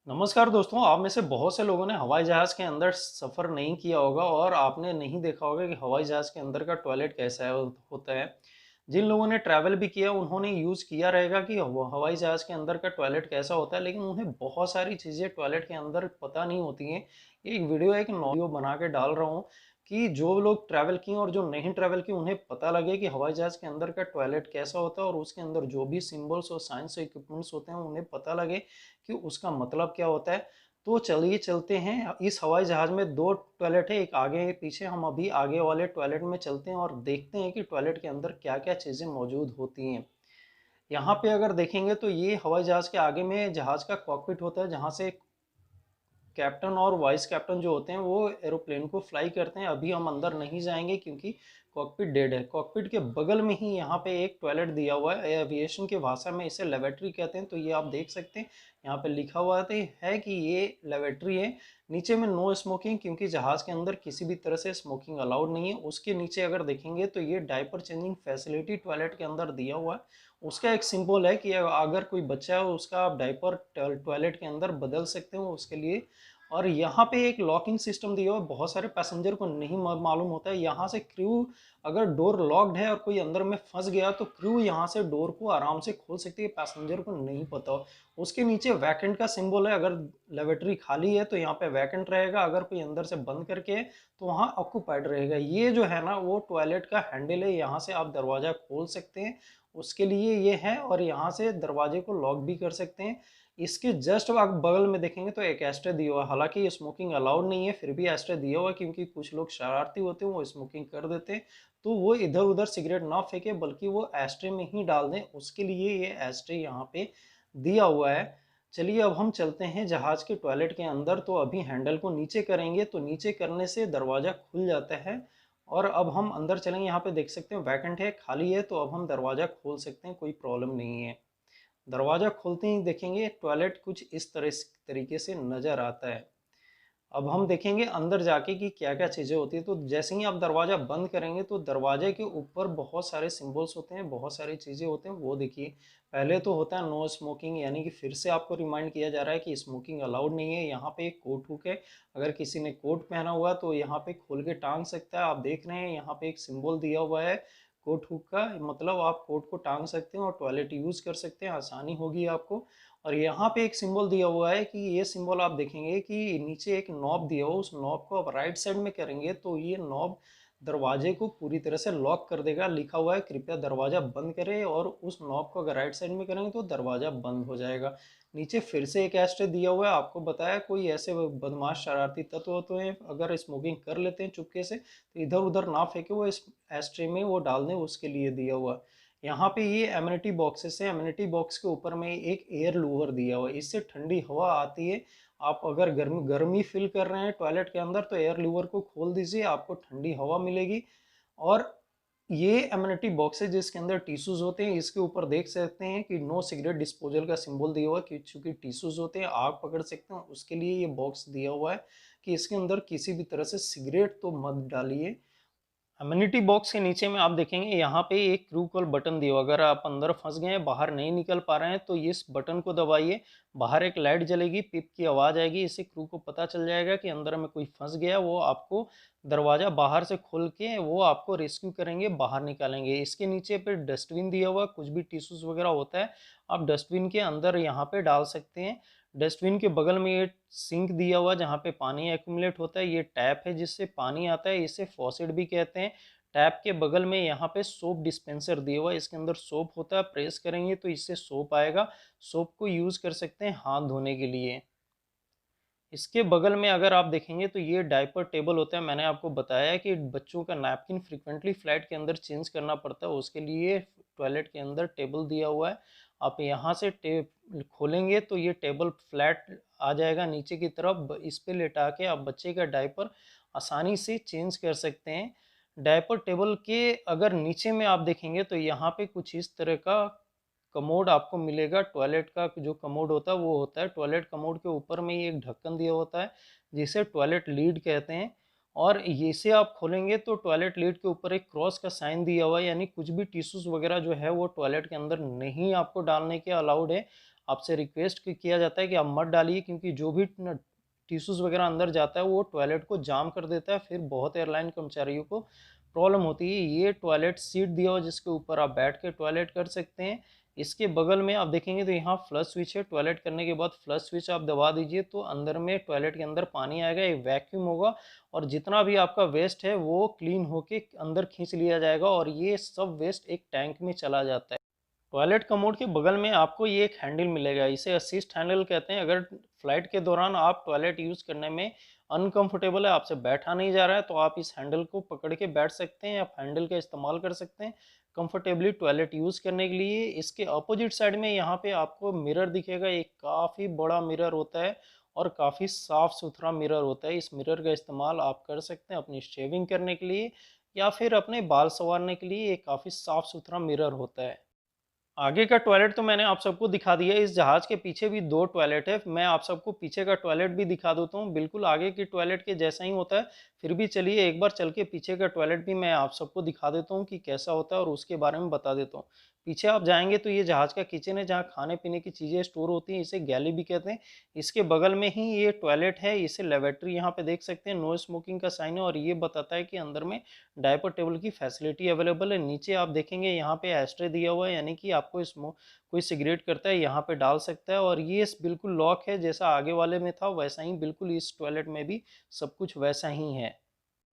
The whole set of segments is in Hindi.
नमस्कार दोस्तों, आप में से बहुत से लोगों ने हवाई जहाज़ के अंदर सफ़र नहीं किया होगा और आपने नहीं देखा होगा कि हवाई जहाज़ के अंदर का टॉयलेट कैसा है होता है। जिन लोगों ने ट्रैवल भी किया उन्होंने यूज़ किया रहेगा कि हवाई जहाज़ के अंदर का टॉयलेट कैसा होता है, लेकिन उन्हें बहुत सारी चीज़ें टॉयलेट के अंदर पता नहीं होती हैं। एक वीडियो एक वीडियो बना के डाल रहा हूँ कि जो लोग ट्रैवल किए और जो नहीं ट्रैवल किए उन्हें पता लगे कि हवाई जहाज़ के अंदर का टॉयलेट कैसा होता है और उसके अंदर जो भी सिंबल्स और साइंस इक्विपमेंट्स होते हैं उन्हें पता लगे कि उसका मतलब क्या होता है। तो चलिए चलते हैं, इस हवाई जहाज़ में 2 टॉयलेट है, एक आगे एक पीछे। हम अभी आगे वाले टॉयलेट में चलते हैं और देखते हैं कि टॉयलेट के अंदर क्या-क्या चीज़ें मौजूद होती हैं। यहाँ पे अगर देखेंगे तो ये हवाई जहाज़ के आगे में जहाज़ का कॉकपिट होता है, जहाँ से कैप्टन और वाइस कैप्टन जो होते हैं वो एरोप्लेन को फ्लाई करते हैं। अभी हम अंदर नहीं जाएंगे क्योंकि कॉकपिट डेड है। कॉकपिट के बगल में ही यहाँ पे एक टॉयलेट दिया हुआ है। एविएशन की भाषा में इसे लेवेटरी कहते हैं। तो ये आप देख सकते हैं, यहाँ पे लिखा हुआ है कि ये लेवेटरी है। नीचे में नो स्मोकिंग, क्योंकि जहाज के अंदर किसी भी तरह से स्मोकिंग अलाउड नहीं है। उसके नीचे अगर देखेंगे तो ये डायपर चेंजिंग फैसिलिटी टॉयलेट के अंदर दिया हुआ है। उसका एक सिंबल है कि अगर कोई बच्चा है उसका आप डायपर टॉयलेट के अंदर बदल सकते हो उसके लिए। और यहाँ पे एक लॉकिंग सिस्टम दिया हुआ है। बहुत सारे पैसेंजर को नहीं मालूम होता है। यहाँ से क्रू, अगर डोर लॉक्ड है और कोई अंदर में फंस गया तो क्रू यहाँ से डोर को आराम से खोल सकती है, पैसेंजर को नहीं पता हो। उसके नीचे वैकेंट का सिंबल है। अगर लेवेटरी खाली है तो यहाँ पे वैकेंट रहेगा, अगर कोई अंदर से बंद करके है तो वहाँ ऑक्यूपाइड रहेगा। ये जो है ना वो टॉयलेट का हैंडल है, यहाँ से आप दरवाजा खोल सकते हैं, उसके लिए ये है। और यहाँ से दरवाजे को लॉक भी कर सकते हैं। इसके जस्ट आप बगल में देखेंगे तो एक एस्ट्रे दिया हुआ है। हालांकि ये स्मोकिंग अलाउड नहीं है, फिर भी एस्ट्रे दिया हुआ है क्योंकि कुछ लोग शरारती होते हैं, वो स्मोकिंग कर देते हैं। तो वो इधर उधर सिगरेट ना फेंके बल्कि वो एस्ट्रे में ही डाल दें, उसके लिए ये एस्ट्रे यहाँ पे दिया हुआ है। चलिए अब हम चलते हैं जहाज के टॉयलेट के अंदर। तो अभी हैंडल को नीचे करेंगे तो नीचे करने से दरवाजा खुल जाता है। और अब हम अंदर चलेंगे। यहाँ पे देख सकते हैं वैकेंट है, खाली है, तो अब हम दरवाजा खोल सकते हैं, कोई प्रॉब्लम नहीं है। दरवाजा खोलते ही देखेंगे टॉयलेट कुछ इस तरीके से नजर आता है। अब हम देखेंगे अंदर जाके कि क्या क्या चीजें होती है। तो जैसे ही आप दरवाजा बंद करेंगे तो दरवाजे के ऊपर बहुत सारे सिंबल्स होते हैं, बहुत सारी चीजें होते हैं, वो देखिए। पहले तो होता है नो स्मोकिंग, यानी कि फिर से आपको रिमाइंड किया जा रहा है कि स्मोकिंग अलाउड नहीं है। यहाँ पे एक कोट हुक है, अगर किसी ने कोट पहना हुआ तो यहाँ पे खोल के टांग सकता है। आप देख रहे हैं यहाँ पे एक सिंबल दिया हुआ है कोट हुक का, मतलब आप कोट को टांग सकते हैं और टॉयलेट यूज कर सकते हैं, आसानी होगी आपको। और यहाँ पे एक सिंबल दिया हुआ है कि ये सिंबल आप देखेंगे कि नीचे एक नॉब दिया हुआ, उस नॉब को आप राइट साइड में करेंगे तो ये नॉब दरवाजे को पूरी तरह से लॉक कर देगा। लिखा हुआ है कृपया दरवाजा बंद करें, और उस नॉब को अगर राइट साइड में करेंगे तो दरवाजा बंद हो जाएगा। नीचे फिर से एक एस्ट्रे दिया हुआ है। आपको बताया कोई ऐसे बदमाश शरारती तत्व होते हैं, अगर स्मोकिंग कर लेते हैं चुपके से तो इधर उधर ना फेंके, वो इस एस्ट्रे में वो डाल दें, उसके लिए दिया हुआ है। यहाँ पे ये एमिनिटी बॉक्सेस है। एमिनिटी बॉक्स के ऊपर में एक एयर लूवर दिया हुआ है, इससे ठंडी हवा आती है। आप अगर गर्मी गर्मी फील कर रहे हैं टॉयलेट के अंदर तो एयर लूवर को खोल दीजिए, आपको ठंडी हवा मिलेगी। और ये एमिनिटी बॉक्स है जिसके अंदर टिश्यूज होते हैं। इसके ऊपर देख सकते हैं कि नो सिगरेट डिस्पोजल का सिंबल दिया हुआ है, क्योंकि टिश्यूज होते हैं आग पकड़ सकते हैं, उसके लिए ये बॉक्स दिया हुआ है कि इसके अंदर किसी भी तरह से सिगरेट तो मत डालिए। अम्यूनिटी बॉक्स के नीचे में आप देखेंगे यहाँ पे एक क्रू कॉल बटन दिया हुआ। अगर आप अंदर फंस गए हैं, बाहर नहीं निकल पा रहे हैं तो इस बटन को दबाइए। बाहर एक लाइट जलेगी, पिप की आवाज़ आएगी, इससे क्रू को पता चल जाएगा कि अंदर में कोई फंस गया। वो आपको दरवाज़ा बाहर से खोल के वो आपको रेस्क्यू करेंगे, बाहर निकालेंगे। इसके नीचे पे डस्टबिन दिया हुआ, कुछ भी टिश्यूज़ वगैरह होता है आप डस्टबिन के अंदर यहाँ पे डाल सकते हैं। डस्टबिन के बगल में ये सिंक दिया हुआ जहाँ पे पानी एक्यूमुलेट होता है। ये टैप है जिससे पानी आता है, इसे फॉसेट भी कहते हैं। टैप के बगल में यहाँ पे सोप डिस्पेंसर दिया हुआ है, इसके अंदर सोप होता है, प्रेस करेंगे तो इससे सोप आएगा। सोप को यूज़ कर सकते हैं हाथ धोने के लिए। इसके बगल में अगर आप देखेंगे तो ये डायपर टेबल होता है। मैंने आपको बताया कि बच्चों का नैपकिन फ्रीक्वेंटली फ्लाइट के अंदर चेंज करना पड़ता है, उसके लिए टॉयलेट के अंदर टेबल दिया हुआ है। आप यहाँ से खोलेंगे तो ये टेबल फ्लैट आ जाएगा नीचे की तरफ, इस पे लेटा के आप बच्चे का डायपर आसानी से चेंज कर सकते हैं। डायपर टेबल के अगर नीचे में आप देखेंगे तो यहाँ पे कुछ इस तरह का कमोड आपको मिलेगा। टॉयलेट का जो कमोड होता है वो होता है, टॉयलेट कमोड के ऊपर में ही एक ढक्कन दिया होता है जिसे टॉयलेट लीड कहते हैं। और इसे आप खोलेंगे तो टॉयलेट लीड के ऊपर एक क्रॉस का साइन दिया हुआ है, यानी कुछ भी टिश्यूज वगैरह जो है वो टॉयलेट के अंदर नहीं आपको डालने के अलाउड है। आपसे रिक्वेस्ट किया जाता है कि आप मत डालिए, क्योंकि जो भी टिश्यूज़ वगैरह अंदर जाता है वो टॉयलेट को जाम कर देता है, फिर बहुत एयरलाइन कर्मचारियों को प्रॉब्लम होती है। ये टॉयलेट सीट दिया हुआ जिसके ऊपर आप बैठ के टॉयलेट कर सकते हैं। इसके बगल में आप देखेंगे तो यहाँ फ्लश स्विच है। टॉयलेट करने के बाद फ्लश स्विच आप दबा दीजिए तो अंदर में टॉयलेट के अंदर पानी आएगा, एक वैक्यूम होगा और जितना भी आपका वेस्ट है वो क्लीन होके अंदर खींच लिया जाएगा और ये सब वेस्ट एक टैंक में चला जाता है। टॉयलेट कमोड के बगल में आपको ये एक हैंडल मिलेगा, इसे असिस्ट हैंडल कहते हैं। अगर फ्लाइट के दौरान आप टॉयलेट यूज़ करने में अनकंफर्टेबल है, आपसे बैठा नहीं जा रहा है, तो आप इस हैंडल को पकड़ के बैठ सकते हैं, आप हैंडल का इस्तेमाल कर सकते हैं कंफर्टेबली टॉयलेट यूज़ करने के लिए। इसके अपोजिट साइड में यहाँ पे आपको मिरर दिखेगा, एक काफ़ी बड़ा मिरर होता है और काफ़ी साफ़ सुथरा मिरर होता है। इस मिरर का इस्तेमाल आप कर सकते हैं अपनी शेविंग करने के लिए या फिर अपने बाल संवारने के लिए। ये काफ़ी साफ़ सुथरा मिरर होता है। आगे का टॉयलेट तो मैंने आप सबको दिखा दिया है। इस जहाज़ के पीछे भी 2 टॉयलेट है। मैं आप सबको पीछे का टॉयलेट भी दिखा देता हूँ। बिल्कुल आगे की टॉयलेट के जैसा ही होता है। फिर भी चलिए एक बार चल के पीछे का टॉयलेट भी मैं आप सबको दिखा देता हूँ कि कैसा होता है और उसके बारे में बता देता हूँ। पीछे आप जाएँगे तो ये जहाज़ का किचन है जहाँ खाने-पीने की चीज़ें स्टोर होती हैं। इसे गैली भी कहते हैं। इसके बगल में ही ये टॉयलेट है। इसे लैबोरेटरी यहाँ पे देख सकते हैं। नो स्मोकिंग का साइन है और ये बताता है कि अंदर में डायपर टेबल की फैसिलिटी अवेलेबल है। नीचे आप देखेंगे यहाँ पे एस्ट्रे दिया हुआ है, यानी कि आपको कोई सिगरेट करता है यहाँ पे डाल सकता है और ये बिल्कुल लॉक है, जैसा आगे वाले में था वैसा ही बिल्कुल इस टॉयलेट में भी सब कुछ वैसा ही है।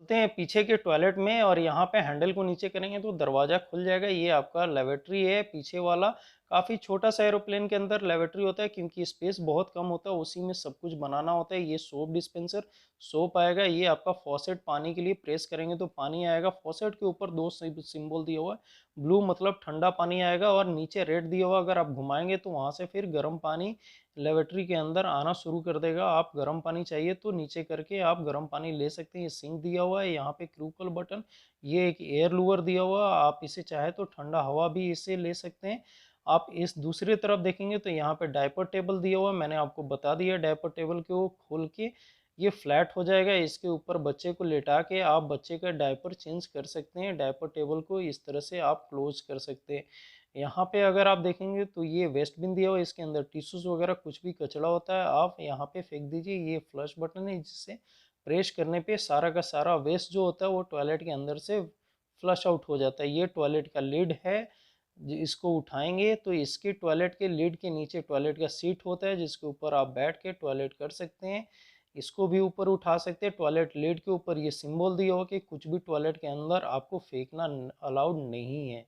चलते हैं पीछे के टॉयलेट में और यहाँ पे हैंडल को नीचे करेंगे तो दरवाज़ा खुल जाएगा। ये आपका लैबोरेटरी है पीछे वाला। काफ़ी छोटा सा एरोप्लेन के अंदर लैबोरेटरी होता है क्योंकि स्पेस बहुत कम होता है, उसी में सब कुछ बनाना होता है। ये सोप डिस्पेंसर, सोप आएगा। ये आपका फॉसेट, पानी के लिए प्रेस करेंगे तो पानी आएगा। फॉसेट के ऊपर 2 सिंबल दिया हुआ है। ब्लू मतलब ठंडा पानी आएगा और नीचे रेड दिया हुआ, अगर आप घुमाएंगे तो वहाँ से फिर गर्म पानी लेबोरेटरी के अंदर आना शुरू कर देगा। आप गर्म पानी चाहिए तो नीचे करके आप गर्म पानी ले सकते हैं। ये सिंक दिया हुआ है, यहाँ पे क्रूकल बटन, ये एक एयर लूअर दिया हुआ है। आप इसे चाहे तो ठंडा हवा भी इसे ले सकते हैं। आप इस दूसरी तरफ देखेंगे तो यहाँ पे डायपर टेबल दिया हुआ है। मैंने आपको बता दिया डायपर टेबल को खोल के ये फ्लैट हो जाएगा। इसके ऊपर बच्चे को लेटा के आप बच्चे का डायपर चेंज कर सकते हैं। डायपर टेबल को इस तरह से आप क्लोज कर सकते हैं। यहाँ पे अगर आप देखेंगे तो ये वेस्ट बिन दिया हुआ है, इसके अंदर टिश्यूज़ वगैरह कुछ भी कचरा होता है आप यहाँ पे फेंक दीजिए। ये फ्लश बटन है जिससे प्रेस करने पे सारा का सारा वेस्ट जो होता है वो टॉयलेट के अंदर से फ्लश आउट हो जाता है। ये टॉयलेट का लिड है। इसको उठाएंगे तो इसके टॉयलेट के लिड के नीचे टॉयलेट का सीट होता है जिसके ऊपर आप बैठ के टॉयलेट कर सकते हैं। इसको भी ऊपर उठा सकते हैं। टॉयलेट लिड के ऊपर ये सिंबल दिया हो कि कुछ भी टॉयलेट के अंदर आपको फेंकना अलाउड नहीं है।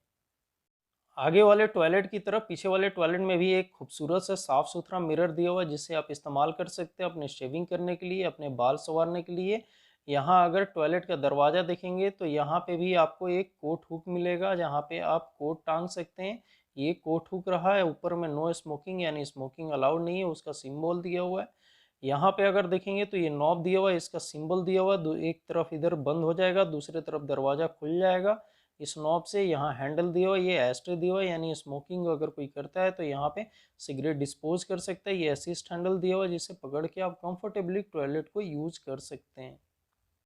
आगे वाले टॉयलेट की तरफ पीछे वाले टॉयलेट में भी एक खूबसूरत सा साफ सुथरा मिरर दिया हुआ है जिसे आप इस्तेमाल कर सकते हैं अपने शेविंग करने के लिए, अपने बाल संवारने के लिए। यहाँ अगर टॉयलेट का दरवाज़ा देखेंगे तो यहाँ पे भी आपको एक कोट हुक मिलेगा जहाँ पे आप कोट टांग सकते हैं। ये कोट हुक रहा है, ऊपर में नो स्मोकिंग यानी स्मोकिंग अलाउड नहीं है उसका सिंबल दिया हुआ है। यहाँ पे अगर देखेंगे तो ये नॉब दिया हुआ है, इसका सिंबल दिया हुआ है। एक तरफ इधर बंद हो जाएगा, दूसरी तरफ दरवाज़ा खुल जाएगा इस नॉब से। यहाँ हैंडल दिया हुआ है, ये एस्ट्रे दिया हुआ है यानी स्मोकिंग अगर कोई करता है तो यहाँ पे सिगरेट डिस्पोज कर सकता है। ये असिस्ट हैंडल दिया हुआ है जिसे पकड़ के आप कंफर्टेबली टॉयलेट को यूज कर सकते हैं।